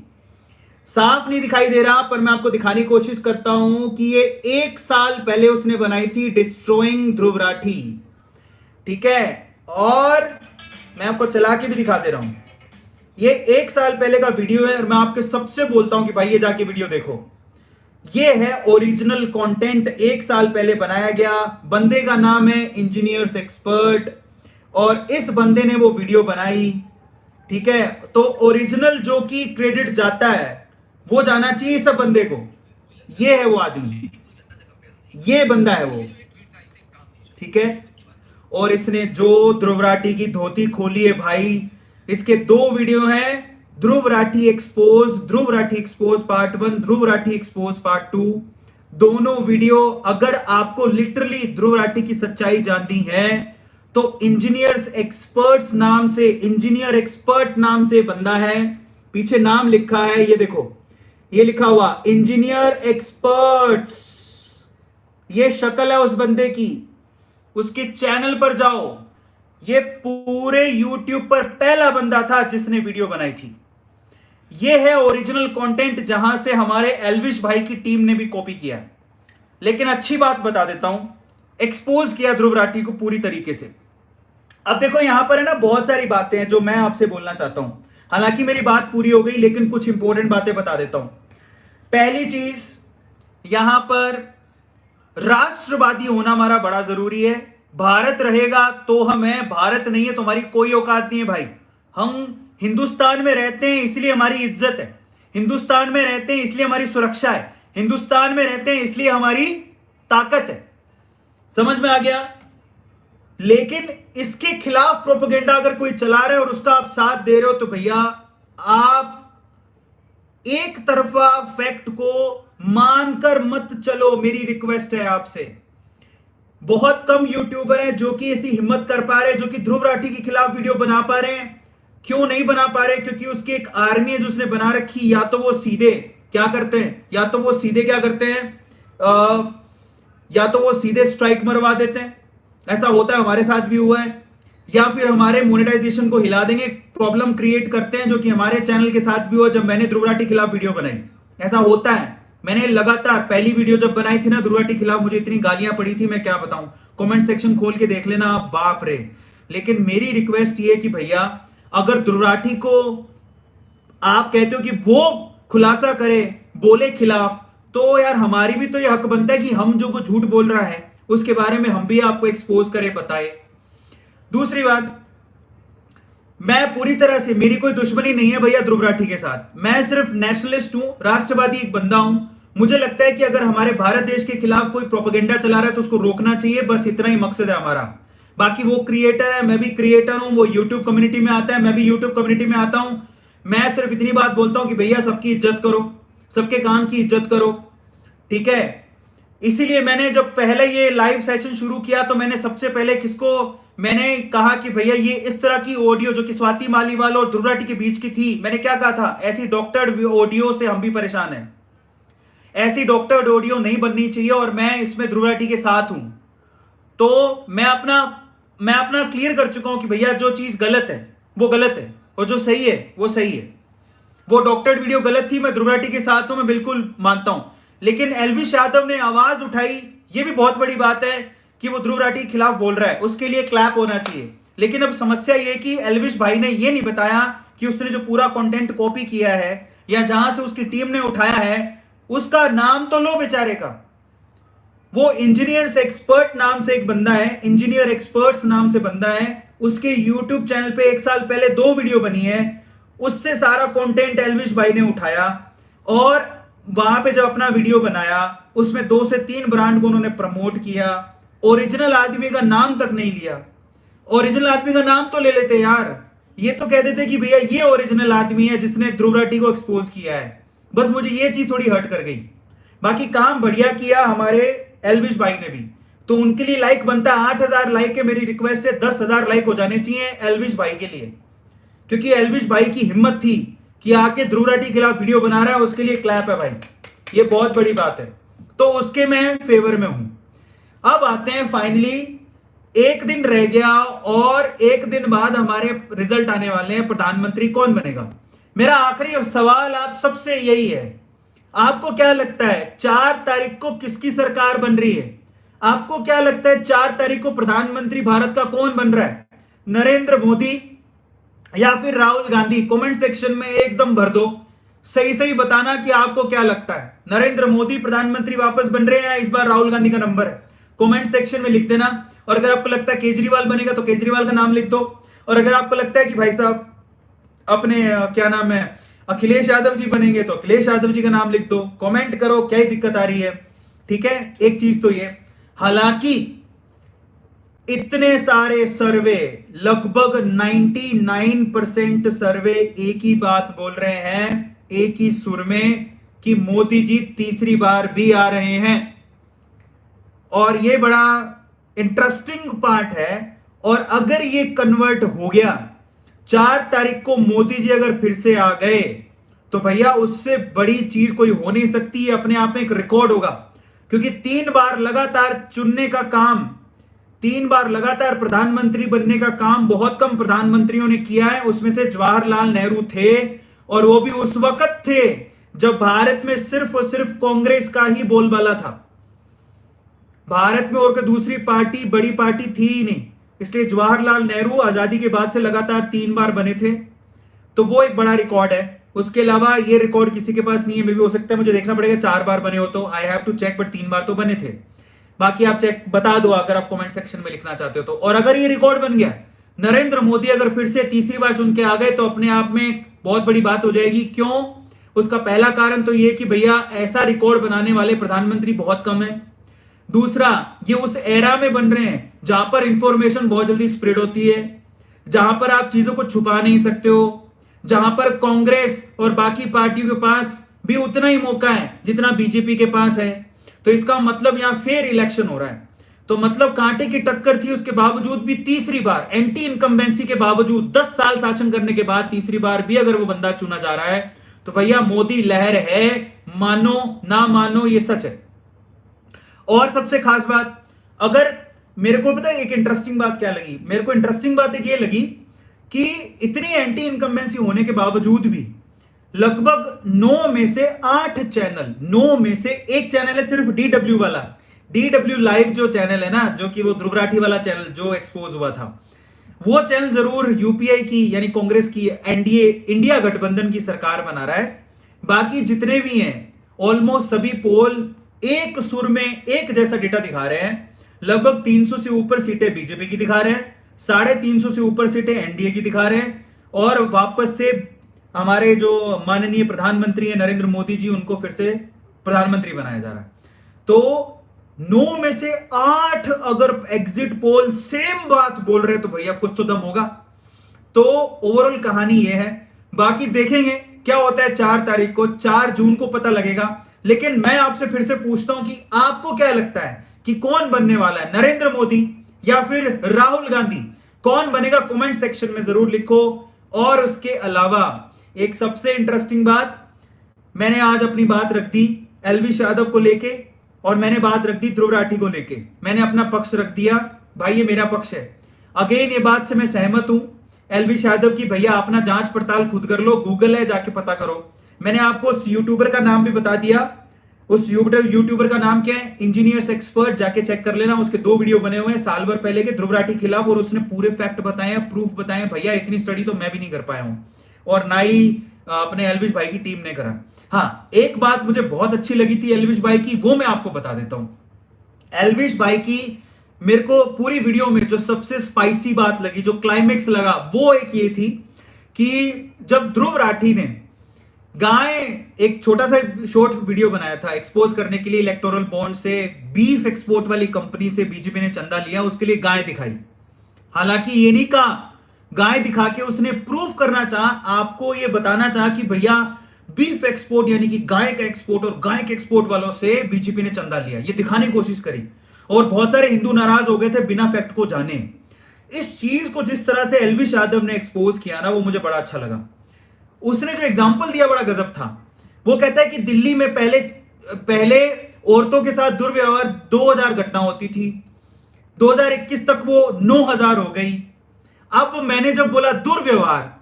साफ नहीं दिखाई दे रहा, पर मैं आपको दिखाने की कोशिश करता हूं कि ये 1 साल पहले उसने बनाई थी, डिस्ट्रोइंग ध्रुव राठी। ठीक है, और मैं आपको चला के भी दिखा दे रहा हूं। ये 1 साल पहले का वीडियो है, और मैं आपके सबसे बोलता हूं कि भाई ये जाके वीडियो देखो। ये है ओरिजिनल कंटेंट, 1 साल पहले बनाया गया। बंदे का नाम है इंजीनियर्स एक्सपर्ट, और इस बंदे ने वो वीडियो बनाई। ठीक है, तो ओरिजिनल जो कि क्रेडिट जाता है वो जाना चाहिए सब बंदे को। ये है वो आदमी, ये बंदा है वो। ठीक है, और इसने जो ध्रुव राठी की धोती खोली है भाई, इसके 2 वीडियो हैं। Dhruv Rathee expose part 1, Dhruv Rathee expose part 2। दोनों वीडियो, अगर आपको लिटरली ध्रुव राठी की सच्चाई जाननी है तो इंजीनियर्स एक्सपर्ट्स नाम से, इंजीनियर एक्सपर्ट नाम से बंदा है, पीछे नाम लिखा है, ये देखो, ये लिखा हुआ इंजीनियर एक्सपर्ट्स। ये शक्ल है उस बंदे की। उसके चैनल पर जाओ, ये पूरे यूट्यूब पर पहला बंदा था जिसने वीडियो बनाई थी। ये है ओरिजिनल कंटेंट, जहां से हमारे एल्विश भाई की टीम ने भी कॉपी किया। लेकिन अच्छी बात बता देता हूं, एक्सपोज किया ध्रुव राठी को पूरी तरीके से। अब देखो, यहां पर है ना बहुत सारी बातें हैं जो मैं आपसे बोलना चाहता हूं। हालांकि मेरी बात पूरी हो गई, लेकिन कुछ इंपॉर्टेंट बातें बता देता हूं। पहली चीज, यहां पर राष्ट्रवादी होना हमारा बड़ा जरूरी है। भारत रहेगा तो हम हैं, भारत नहीं है तो हमारी कोई औकात नहीं है भाई। हम हिंदुस्तान में रहते हैं इसलिए हमारी इज्जत है, हिंदुस्तान में रहते हैं इसलिए हमारी सुरक्षा है, हिंदुस्तान में रहते हैं इसलिए हमारी ताकत है। समझ में आ गया? लेकिन इसके खिलाफ प्रोपेगेंडा अगर कोई चला रहा है और उसका आप साथ दे रहे हो, तो भैया आप एक तरफा फैक्ट को मानकर मत चलो। मेरी रिक्वेस्ट है आपसे। बहुत कम यूट्यूबर हैं जो कि ऐसी हिम्मत कर पा रहे हैं, जो कि ध्रुव राठी के खिलाफ वीडियो बना पा रहे हैं। क्यों नहीं बना पा रहे? क्योंकि उसकी एक आर्मी है जो उसने बना रखी। या तो वो सीधे क्या करते हैं, या तो वो सीधे क्या करते हैं, या तो वो सीधे स्ट्राइक मरवा देते हैं। ऐसा होता है, हमारे साथ भी हुआ है। या फिर हमारे मोनेटाइजेशन को हिला देंगे, प्रॉब्लम क्रिएट करते हैं, जो कि हमारे चैनल के साथ भी हुआ जब मैंने ध्रुव राठी के खिलाफ वीडियो बनाई। ऐसा होता है। मैंने लगातार पहली वीडियो जब बनाई थी ना ध्रुव राठी के खिलाफ, मुझे इतनी गालियां पड़ी थी, मैं क्या बताऊं। कमेंट सेक्शन खोल के देख लेना आप, बाप रे। लेकिन मेरी रिक्वेस्ट ये है कि भैया, अगर ध्रुव राठी को आप कहते हो कि वो खुलासा करे, बोले खिलाफ, तो यार हमारी भी तो ये हक बनता है कि हम जो वो झूठ बोल रहा है उसके बारे में हम भी आपको एक्सपोज करें, बताए। दूसरी बात, मैं पूरी तरह से, मेरी कोई दुश्मनी नहीं है भैया ध्रुव राठी के साथ। मैं सिर्फ नेशनलिस्ट हूं, राष्ट्रवादी एक बंदा हूं। मुझे लगता है कि अगर हमारे भारत देश के खिलाफ कोई प्रोपेगेंडा चला रहा है तो उसको रोकना चाहिए, बस इतना ही मकसद है हमारा। बाकी वो क्रिएटर है, मैं भी क्रिएटर हूं, वो यूट्यूब कम्युनिटी में आता है, मैं भी यूट्यूब कम्युनिटी में आता हूं। मैं सिर्फ इतनी बात बोलता हूं कि भैया सबकी इज्जत करो, सबके काम की इज्जत करो। ठीक है, इसीलिए मैंने जब पहले ये लाइव सेशन शुरू किया तो मैंने सबसे पहले किसको मैंने कहा कि भैया ये इस तरह की ऑडियो जो कि स्वाति मालीवाल और ध्रुव राठी के बीच की थी, मैंने क्या कहा था, ऐसी डॉक्टर्ड ऑडियो से हम भी परेशान हैं। ऐसी डॉक्टर्ड ऑडियो नहीं बननी चाहिए, और मैं इसमें ध्रुव राठी के साथ हूं। तो मैं अपना क्लियर कर चुका हूं कि भैया जो चीज गलत है वो गलत है, और जो सही है वो सही है। वो डॉक्टर्ड वीडियो गलत थी, मैं ध्रुव राठी के साथ हूं, मैं बिल्कुल मानता हूं। लेकिन एल्विश यादव ने आवाज उठाई, ये भी बहुत बड़ी बात है कि वो ध्रुव राठी के खिलाफ बोल रहा है, उसके लिए क्लैप होना चाहिए। लेकिन अब समस्या ये कि एल्विश भाई ने ये नहीं बताया कि उसने जो पूरा कंटेंट कॉपी किया है या जहां से उसकी टीम ने उठाया है, उसका नाम तो लो बेचारे का। वो इंजीनियर्स एक्सपर्ट नाम से एक बंदा है, इंजीनियर एक्सपर्ट्स नाम से बंदा है। उसके यूट्यूब चैनल पे 1 साल पहले 2 वीडियो बनी है, उससे सारा कंटेंट एल्विश भाई ने उठाया, और वहां पे जब अपना वीडियो बनाया उसमें 2 से 3 ब्रांड को उन्होंने प्रमोट किया। ओरिजिनल आदमी का नाम तक नहीं लिया। ओरिजिनल आदमी का नाम तो ले लेते यार, ये तो कह देते कि भैया ये ओरिजिनल आदमी है जिसने ध्रुव राठी को एक्सपोज किया है। बस मुझे ये चीज थोड़ी हर्ट कर गई। बाकी काम बढ़िया किया हमारे एल्विश भाई ने भी। तो उनके लिए लाइक बनता है 8,000 लाइक है। मेरी रिक्वेस्ट है 10,000 लाइक हो जाने चाहिए एल्विश भाई के लिए, क्योंकि एल्विश भाई की हिम्मत थी कि आके ध्रुव राठी के खिलाफ वीडियो बना रहा है, उसके लिए क्लैप है भाई, ये बहुत बड़ी बात है। तो उसके मैं फेवर में हूं। अब आते हैं फाइनली, एक दिन रह गया और एक दिन बाद हमारे रिजल्ट आने वाले हैं, प्रधानमंत्री कौन बनेगा। मेरा आखिरी सवाल आप सबसे यही है, आपको क्या लगता है 4 तारीख को किसकी सरकार बन रही है? आपको क्या लगता है 4 तारीख को प्रधानमंत्री भारत का कौन बन रहा है? नरेंद्र मोदी या फिर राहुल गांधी? कमेंट सेक्शन में एकदम भर दो, सही सही बताना कि आपको क्या लगता है, नरेंद्र मोदी प्रधानमंत्री वापस बन रहे हैं, इस बार राहुल गांधी का नंबर है? कमेंट सेक्शन में लिख देना। और अगर आपको लगता है केजरीवाल बनेगा तो केजरीवाल का नाम लिख दो। और अगर आपको लगता है कि भाई साहब अपने क्या नाम है अखिलेश यादव जी बनेंगे तो अखिलेश यादव जी का नाम लिख दो। कमेंट करो, क्या ही दिक्कत आ रही है। ठीक है, एक चीज तो ये, हालांकि इतने सारे सर्वे, लगभग 99% सर्वे एक ही बात बोल रहे हैं, एक ही सुर में, कि मोदी जी तीसरी बार भी आ रहे हैं। और ये बड़ा इंटरेस्टिंग पार्ट है। और अगर ये कन्वर्ट हो गया, 4 तारीख को मोदी जी अगर फिर से आ गए, तो भैया उससे बड़ी चीज कोई हो नहीं सकती है, अपने आप में एक रिकॉर्ड होगा। क्योंकि 3 बार लगातार चुनने का काम, 3 बार लगातार प्रधानमंत्री बनने का काम बहुत कम प्रधानमंत्रियों ने किया है। उसमें से जवाहरलाल नेहरू थे, और वो भी उस वक्त थे जब भारत में सिर्फ और सिर्फ कांग्रेस का ही बोलबाला था। भारत में और कोई दूसरी पार्टी, बड़ी पार्टी थी ही नहीं। इसलिए जवाहरलाल नेहरू आजादी के बाद से लगातार 3 बार बने थे, तो वो एक बड़ा रिकॉर्ड है। उसके अलावा ये रिकॉर्ड किसी के पास नहीं है। मे भी हो सकता है, मुझे देखना पड़ेगा 4 बार बने हो तो, I have to check, but 3 बार तो बने थे। बाकी आप चेक बता दो अगर आप कमेंट सेक्शन में लिखना चाहते हो तो। और अगर ये रिकॉर्ड बन गया, नरेंद्र मोदी अगर फिर से तीसरी बार चुन के आ गए, तो अपने आप में बहुत बड़ी बात हो जाएगी। क्यों? उसका पहला कारण तो ये कि भैया ऐसा रिकॉर्ड बनाने वाले प्रधानमंत्री बहुत कम है। दूसरा, ये उस एरा में बन रहे हैं जहां पर इंफॉर्मेशन बहुत जल्दी स्प्रेड होती है, जहां पर आप चीजों को छुपा नहीं सकते हो, जहां पर कांग्रेस और बाकी पार्टियों के पास भी उतना ही मौका है जितना बीजेपी के पास है। तो इसका मतलब यहां फेयर इलेक्शन हो रहा है। तो मतलब कांटे की टक्कर थी, उसके बावजूद भी तीसरी बार, एंटी इनकम्बेंसी के बावजूद, 10 साल शासन करने के बाद तीसरी बार भी अगर वो बंदा चुना जा रहा है, तो भैया मोदी लहर है, मानो ना मानो ये सच है। और सबसे खास बात, अगर मेरे को पता है एक इंटरेस्टिंग बात क्या लगी, मेरे को इंटरेस्टिंग बात एक ये लगी कि इतनी एंटी इनकम्बेंसी होने के बावजूद भी लगभग 9 में से 8 चैनल, 9 में से एक चैनल है सिर्फ डीडब्ल्यू वाला, डीडब्ल्यू लाइव जो चैनल है ना, जो कि वो ध्रुव राठी वाला चैनल जो एक्सपोज हुआ था, वो चैनल जरूर यूपीआई की यानी कांग्रेस की एनडीए इंडिया गठबंधन की सरकार बना रहा है। बाकी जितने भी हैं ऑलमोस्ट सभी पोल एक सुर में एक जैसा डेटा दिखा रहे हैं। लगभग 300 से ऊपर सीटें बीजेपी की दिखा रहे हैं, 350 से ऊपर सीटें एनडीए की दिखा रहे हैं, और वापस से हमारे जो माननीय प्रधानमंत्री हैं नरेंद्र मोदी जी, उनको फिर से प्रधानमंत्री बनाया जा रहा है। तो 9 में से 8 अगर एग्जिट पोल सेम बात बोल रहे तो भैया कुछ तो दम होगा। तो ओवरऑल कहानी यह है, बाकी देखेंगे क्या होता है 4 तारीख को, 4 जून को पता लगेगा। लेकिन मैं आपसे फिर से पूछता हूं कि आपको क्या लगता है कि कौन बनने वाला है, नरेंद्र मोदी या फिर राहुल गांधी? कौन बनेगा कमेंट सेक्शन में जरूर लिखो। और उसके अलावा एक सबसे इंटरेस्टिंग बात, मैंने आज अपनी बात रख दी एल्विश यादव को लेके, और मैंने बात रख दी ध्रुव राठी को लेके। मैंने अपना पक्ष रख दिया, भाई ये मेरा पक्ष है। अगेन ये बात से मैं सहमत हूं एल्विश यादव की, भैया अपना जांच पड़ताल खुद कर लो, गूगल है जाके पता करो। मैंने आपको उस यूट्यूबर का नाम भी बता दिया, उस यूट्यूबर का नाम क्या है, इंजीनियर्स एक्सपर्ट, जाके चेक कर लेना। उसके 2 वीडियो बने हुए हैं साल भर पहले के ध्रुव राठी खिलाफ, और उसने पूरे फैक्ट बताए हैं, प्रूफ बताए हैं। भैया इतनी स्टडी तो मैं भी नहीं कर पाया हूं, और ना ही अपने एल्विश भाई की टीम ने करा। हाँ, एक बात मुझे बहुत अच्छी लगी थी एल्विश भाई की, वो मैं आपको बता देता हूं। एल्विश भाई की मेरे को पूरी वीडियो में जो सबसे स्पाइसी बात लगी, जो क्लाइमेक्स लगा, वो एक ये थी कि जब ध्रुव राठी ने गाय, एक छोटा सा शॉर्ट वीडियो बनाया था एक्सपोज करने के लिए, इलेक्टोरल बॉन्ड से बीफ एक्सपोर्ट वाली कंपनी से बीजेपी ने चंदा लिया, उसके लिए गाय दिखाई। हालांकि ये नहीं कहा, गाय दिखा के उसने प्रूफ करना चाहा, आपको ये बताना चाहा कि भैया बीफ एक्सपोर्ट यानी कि गाय का एक्सपोर्ट और गाय के एक्सपोर्ट वालों से बीजेपी ने चंदा लिया, ये दिखाने की कोशिश करी। और बहुत सारे हिंदू नाराज हो गए थे बिना फैक्ट को जाने। इस चीज को जिस तरह से एलविश यादव ने एक्सपोज किया ना, वो मुझे बड़ा अच्छा लगा। उसने जो एग्जाम्पल दिया बड़ा गजब था। वो कहता है कि दिल्ली में पहले पहले औरतों के साथ दुर्व्यवहार 2000 घटना होती थी, 2021 तक वो 9000 हो गई। अब मैंने जब बोला दुर्व्यवहार,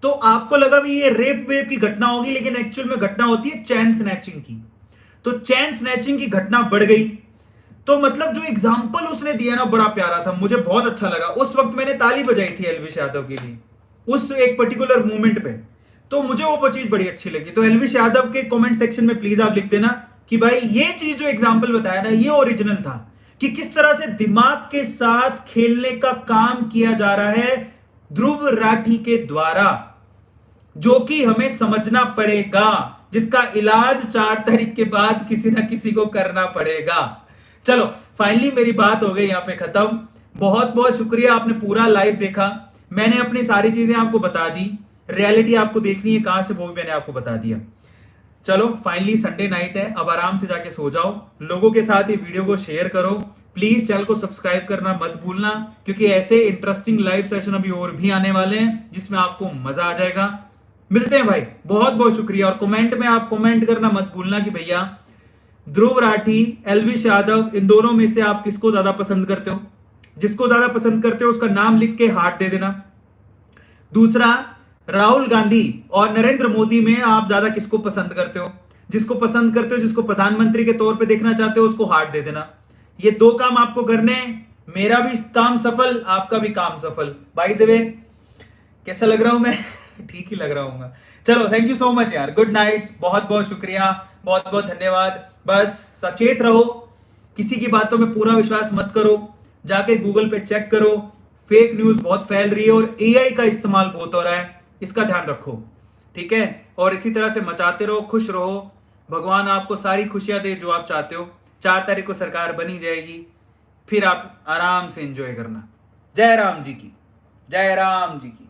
तो आपको लगा भी ये रेप वेप की घटना होगी, लेकिन एक्चुअल में घटना होती है चैन स्नैचिंग की। तो चैन स्नैचिंग की घटना बढ़ गई। तो मतलब जो एग्जाम्पल उसने दिया ना, बड़ा प्यारा था, मुझे बहुत अच्छा लगा। उस वक्त मैंने ताली बजाई थी एलविश यादव के लिए, उस एक पर्टिकुलर मोमेंट पे। तो मुझे वो चीज बड़ी अच्छी लगी। तो एलविश यादव के कमेंट सेक्शन में प्लीज आप लिख देना कि भाई ये चीज जो एग्जाम्पल बताया ना, ये ओरिजिनल था, कि किस तरह से दिमाग के साथ खेलने का काम किया जा रहा है ध्रुव राठी के द्वारा, जो कि हमें समझना पड़ेगा, जिसका इलाज 4 तारीख के बाद किसी ना किसी को करना पड़ेगा। चलो फाइनली मेरी बात हो गई यहां पे खत्म। बहुत बहुत शुक्रिया, आपने पूरा लाइव देखा। मैंने अपनी सारी चीजें आपको बता दी, रियलिटी आपको देखनी है कहां से, वो भी मैंने आपको बता दिया। चलो फाइनली संडे नाइट है, अब आराम से जाके सो जाओ। लोगों के साथ ये वीडियो को शेयर करो, प्लीज चैनल को सब्सक्राइब करना मत भूलना, क्योंकि ऐसे इंटरेस्टिंग लाइव सेशन अभी और भी आने वाले हैं जिसमें आपको मजा आ जाएगा। मिलते हैं भाई, बहुत बहुत शुक्रिया। और कमेंट में आप कमेंट करना मत भूलना कि भैया ध्रुव राठी, एलविश यादव, इन दोनों में से आप किसको ज्यादा पसंद करते हो। जिसको ज्यादा पसंद करते हो उसका नाम लिख के हार्ट दे देना। दूसरा, राहुल गांधी और नरेंद्र मोदी में आप ज्यादा किसको पसंद करते हो। जिसको पसंद करते हो, जिसको प्रधानमंत्री के तौर पे देखना चाहते हो, उसको हार्ट दे देना। ये 2 काम आपको करने हैं। मेरा भी काम सफल, आपका भी काम सफल। बाय द वे, कैसा लग रहा हूं मैं? ठीक ही लग रहा हूँ। चलो थैंक यू सो मच यार, गुड नाइट, बहुत बहुत शुक्रिया, बहुत बहुत धन्यवाद। बस सचेत रहो, किसी की बातों में पूरा विश्वास मत करो, जाके गूगल पे चेक करो। फेक न्यूज बहुत फैल रही है और एआई का इस्तेमाल बहुत हो रहा है, इसका ध्यान रखो, ठीक है। और इसी तरह से मचाते रहो, खुश रहो। भगवान आपको सारी खुशियां दे जो आप चाहते हो। 4 तारीख को सरकार बनी जाएगी, फिर आप आराम से एंजॉय करना। जय राम जी की, जय राम जी की।